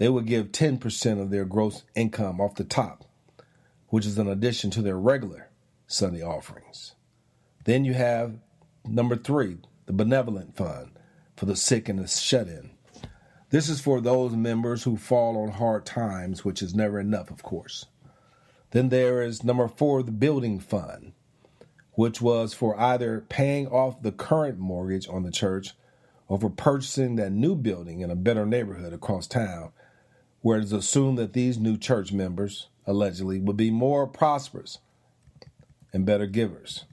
they would give 10% of their gross income off the top, which is in addition to their regular Sunday offerings. Then you have number 3, the benevolent fund for the sick and the shut-in. This is for those members who fall on hard times, which is never enough, of course. Then there is number 4, the building fund, which was for either paying off the current mortgage on the church or for purchasing that new building in a better neighborhood across town, where it is assumed that these new church members, allegedly, would be more prosperous and better givers.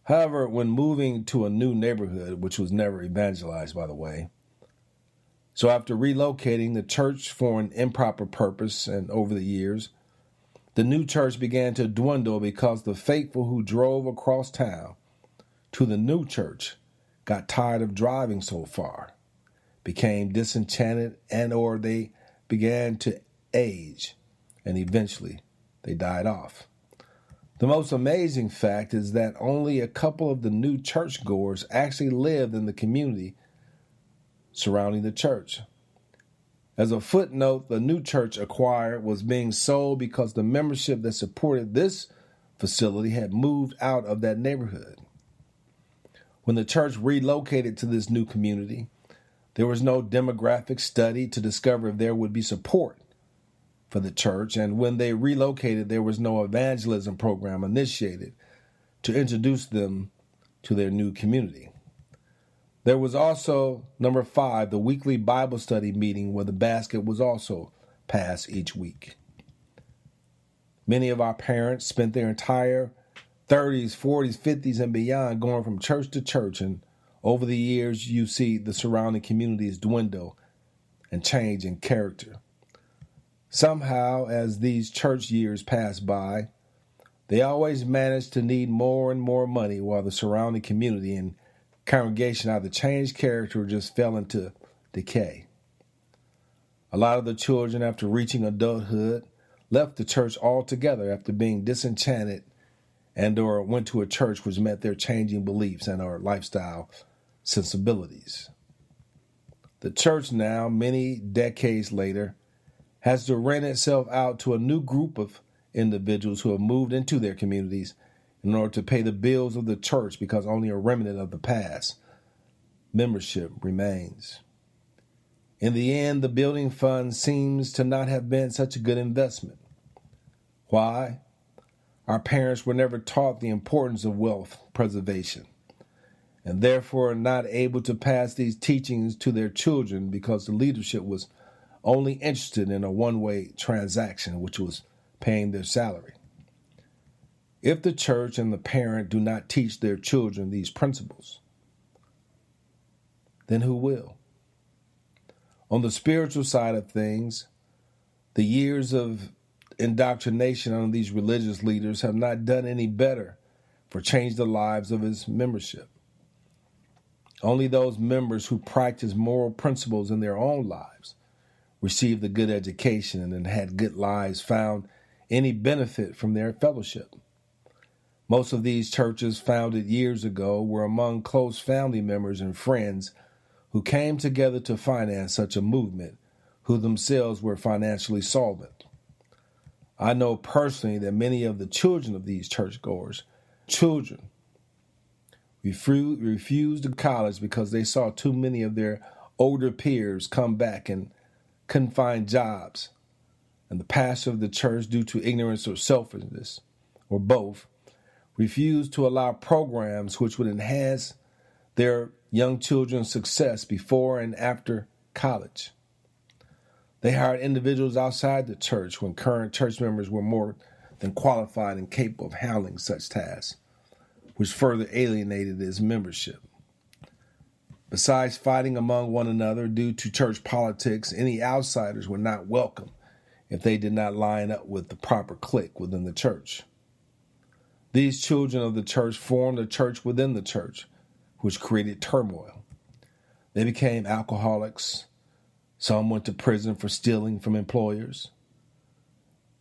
However, when moving to a new neighborhood, which was never evangelized, by the way, so after relocating the church for an improper purpose and over the years, the new church began to dwindle because the faithful who drove across town to the new church got tired of driving so far, became disenchanted, and or they began to age, and eventually they died off. The most amazing fact is that only a couple of the new churchgoers actually lived in the community surrounding the church. As a footnote, the new church acquired was being sold because the membership that supported this facility had moved out of that neighborhood. When the church relocated to this new community, there was no demographic study to discover if there would be support for the church, and when they relocated, there was no evangelism program initiated to introduce them to their new community. There was also, number 5, the weekly Bible study meeting where the basket was also passed each week. Many of our parents spent their entire 30s, 40s, 50s, and beyond going from church to church, and over the years you see the surrounding communities dwindle and change in character. Somehow, as these church years pass by, they always manage to need more and more money while the surrounding community and congregation either changed character or just fell into decay. A lot of the children, after reaching adulthood, left the church altogether after being disenchanted and or went to a church which met their changing beliefs and or lifestyle sensibilities. The church now, many decades later, has to rent itself out to a new group of individuals who have moved into their communities in order to pay the bills of the church because only a remnant of the past membership remains. In the end, the building fund seems to not have been such a good investment. Why? Our parents were never taught the importance of wealth preservation, and therefore are not able to pass these teachings to their children because the leadership was only interested in a one-way transaction, which was paying their salary. If the church and the parent do not teach their children these principles, then who will? On the spiritual side of things, the years of indoctrination on these religious leaders have not done any better for change the lives of his membership. Only those members who practice moral principles in their own lives, received a good education, and had good lives found any benefit from their fellowship. Most of these churches founded years ago were among close family members and friends who came together to finance such a movement, who themselves were financially solvent. I know personally that many of the children of these churchgoers, refused to college because they saw too many of their older peers come back and couldn't find jobs, and the pastor of the church, due to ignorance or selfishness, or both, refused to allow programs which would enhance their young children's success before and after college. They hired individuals outside the church when current church members were more than qualified and capable of handling such tasks, which further alienated his membership. Besides fighting among one another due to church politics, any outsiders were not welcome if they did not line up with the proper clique within the church. These children of the church formed a church within the church, which created turmoil. They became alcoholics. Some went to prison for stealing from employers.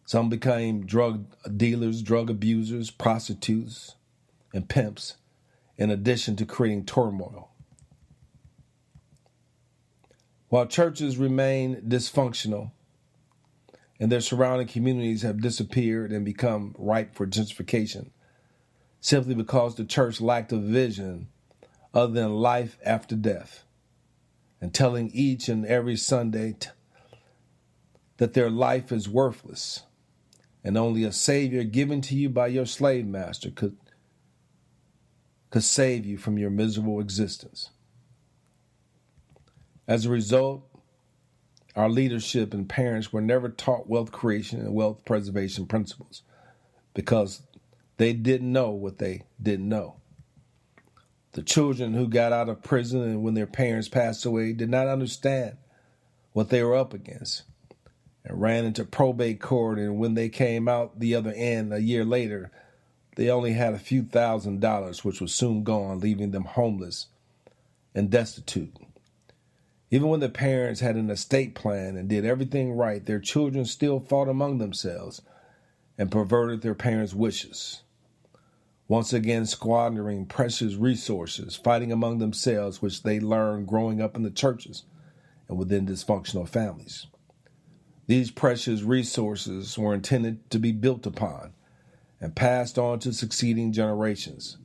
Some became drug dealers, drug abusers, prostitutes, and pimps, in addition to creating turmoil. While churches remain dysfunctional and their surrounding communities have disappeared and become ripe for gentrification, simply because the church lacked a vision other than life after death, and telling each and every Sunday that their life is worthless and only a Savior given to you by your slave master could save you from your miserable existence. As a result, our leadership and parents were never taught wealth creation and wealth preservation principles because they didn't know what they didn't know. The children who got out of prison and when their parents passed away did not understand what they were up against and ran into probate court, and when they came out the other end a year later, they only had a few $1,000s, which was soon gone, leaving them homeless and destitute. Even when the parents had an estate plan and did everything right, their children still fought among themselves and perverted their parents' wishes, once again squandering precious resources, fighting among themselves, which they learned growing up in the churches and within dysfunctional families. These precious resources were intended to be built upon and passed on to succeeding generations.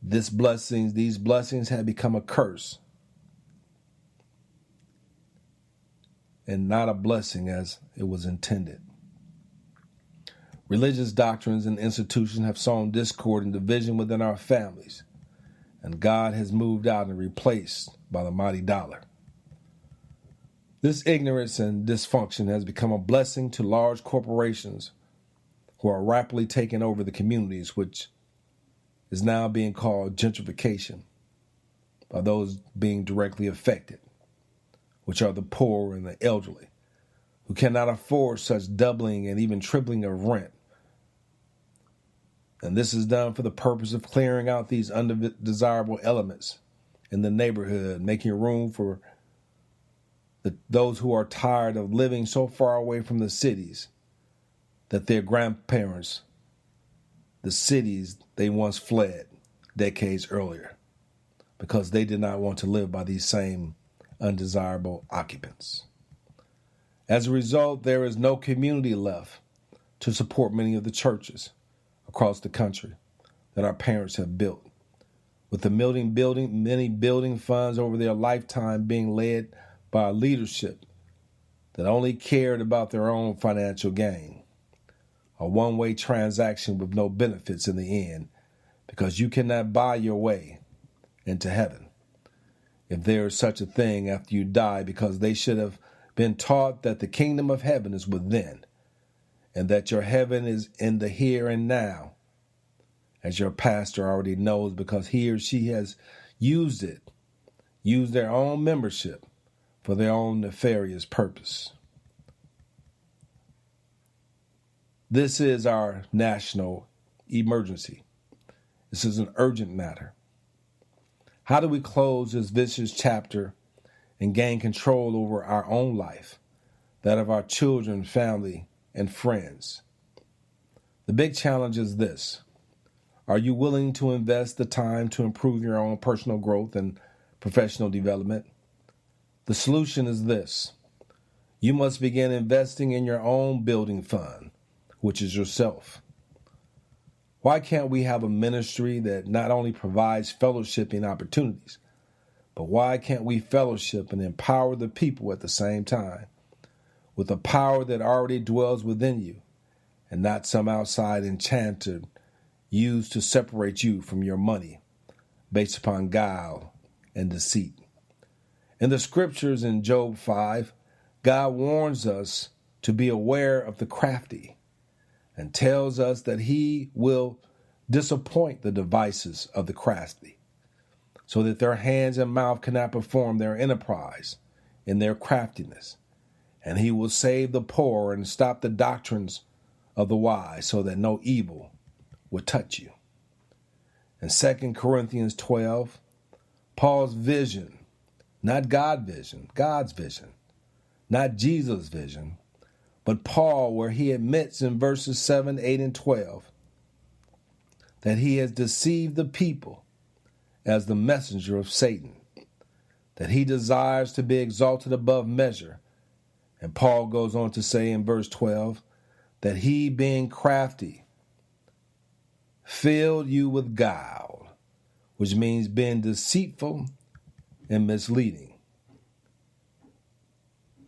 These blessings had become a curse and not a blessing as it was intended. Religious doctrines and institutions have sown discord and division within our families, and God has moved out and replaced by the mighty dollar. This ignorance and dysfunction has become a blessing to large corporations who are rapidly taking over the communities, which is now being called gentrification by those being directly affected, which are the poor and the elderly, who cannot afford such doubling and even tripling of rent. And this is done for the purpose of clearing out these undesirable elements in the neighborhood, making room for those who are tired of living so far away from the cities that their grandparents, the cities they once fled decades earlier, because they did not want to live by these same undesirable occupants. As a result, there is no community left to support many of the churches across the country that our parents have built, with the many building funds over their lifetime being led by a leadership that only cared about their own financial gain. A one-way transaction with no benefits in the end, because you cannot buy your way into heaven, if there is such a thing after you die, because they should have been taught that the kingdom of heaven is within, and that your heaven is in the here and now, as your pastor already knows, because he or she has used their own membership for their own nefarious purpose. This is our national emergency. This is an urgent matter. How do we close this vicious chapter and gain control over our own life, that of our children, family, and friends? The big challenge is this. Are you willing to invest the time to improve your own personal growth and professional development? The solution is this. You must begin investing in your own building fund, which is yourself. Why can't we have a ministry that not only provides fellowshipping opportunities, but why can't we fellowship and empower the people at the same time with the power that already dwells within you and not some outside enchanter used to separate you from your money based upon guile and deceit? In the scriptures in Job 5, God warns us to be aware of the crafty and tells us that he will disappoint the devices of the crafty, so that their hands and mouth cannot perform their enterprise in their craftiness. And he will save the poor and stop the doctrines of the wise, so that no evil will touch you. In 2 Corinthians 12, Paul's vision, not God's vision, not Jesus' vision, but Paul, where he admits in verses 7, 8, and 12 that he has deceived the people as the messenger of Satan, that he desires to be exalted above measure. And Paul goes on to say in verse 12 that he, being crafty, filled you with guile, which means being deceitful and misleading.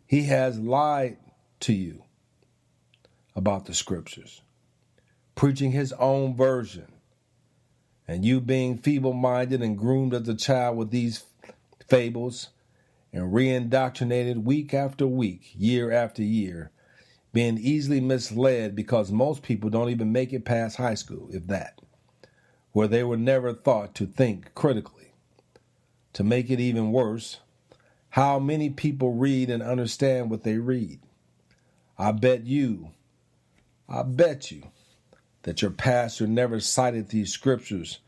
He has lied to you about the scriptures, preaching his own version, and you being feeble-minded and groomed as a child with these fables and re-indoctrinated week after week, year after year, being easily misled because most people don't even make it past high school, if that, where they were never thought to think critically. To make it even worse, how many people read and understand what they read? I bet you that your pastor never cited these scriptures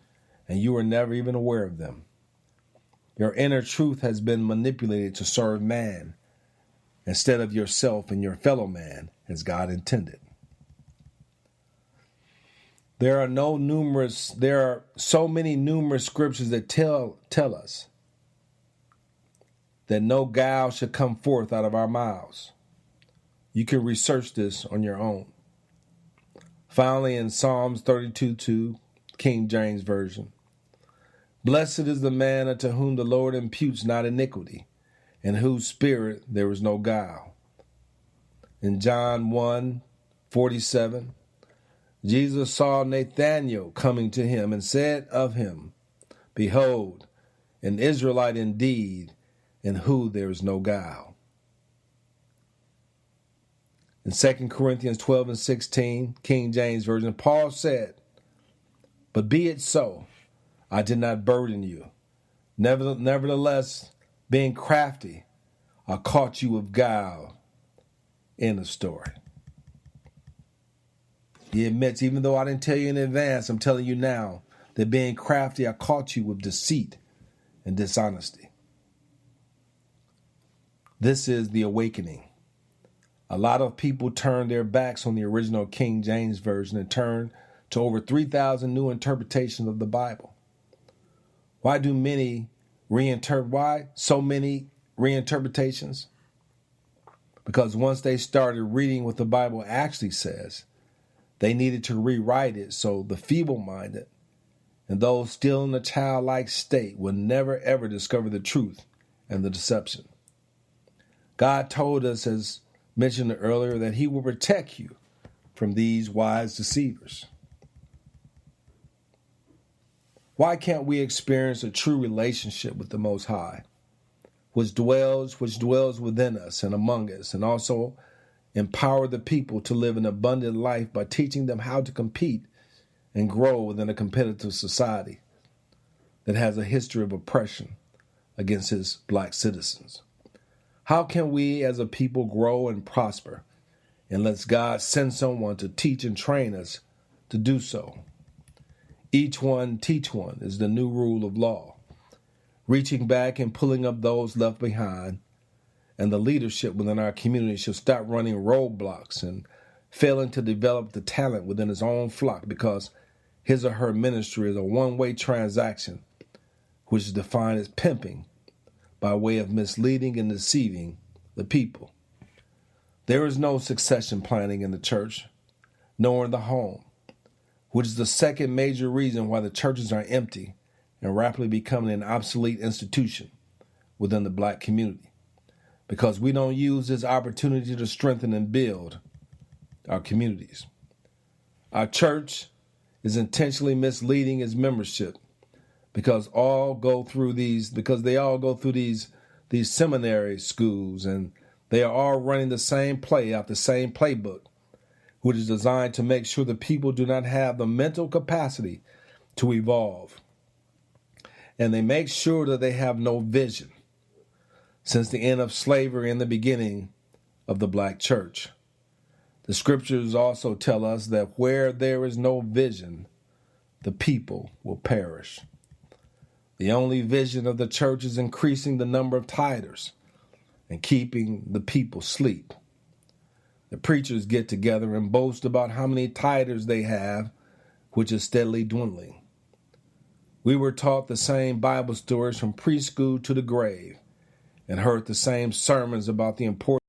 and you were never even aware of them. Your inner truth has been manipulated to serve man instead of yourself and your fellow man as God intended. There are so many numerous scriptures that tell us that no guile should come forth out of our mouths. You can research this on your own. Finally, in Psalms 32:2, King James Version, blessed is the man unto whom the Lord imputes not iniquity, in whose spirit there is no guile. In John 1:47, Jesus saw Nathanael coming to him and said of him, behold, an Israelite indeed, in whom there is no guile. In 2 Corinthians 12:16, King James Version, Paul said, but be it so, I did not burden you. Nevertheless, being crafty, I caught you with guile. End of story. He admits, even though I didn't tell you in advance, I'm telling you now, that being crafty, I caught you with deceit and dishonesty. This is the awakening. A lot of people turn their backs on the original King James Version and turn to over 3,000 new interpretations of the Bible. Why so many reinterpretations? Because once they started reading what the Bible actually says, they needed to rewrite it so the feeble-minded and those still in a childlike state would never ever discover the truth and the deception. God told us, as mentioned earlier, that he will protect you from these wise deceivers. Why can't we experience a true relationship with the Most High, which dwells within us and among us, and also empower the people to live an abundant life by teaching them how to compete and grow within a competitive society that has a history of oppression against its black citizens? How can we as a people grow and prosper unless God sends someone to teach and train us to do so? Each one teach one is the new rule of law, reaching back and pulling up those left behind, and the leadership within our community should stop running roadblocks and failing to develop the talent within his own flock because his or her ministry is a one-way transaction, which is defined as pimping, by way of misleading and deceiving the people. There is no succession planning in the church, nor in the home, which is the second major reason why the churches are empty and rapidly becoming an obsolete institution within the black community, because we don't use this opportunity to strengthen and build our communities. Our church is intentionally misleading its membership because they all go through these seminary schools, and they are all running the same play out the same playbook, which is designed to make sure the people do not have the mental capacity to evolve. And they make sure that they have no vision. Since the end of slavery and the beginning of the black church, the scriptures also tell us that where there is no vision, the people will perish. The only vision of the church is increasing the number of tithers and keeping the people asleep. The preachers get together and boast about how many tithers they have, which is steadily dwindling. We were taught the same Bible stories from preschool to the grave, and heard the same sermons about the importance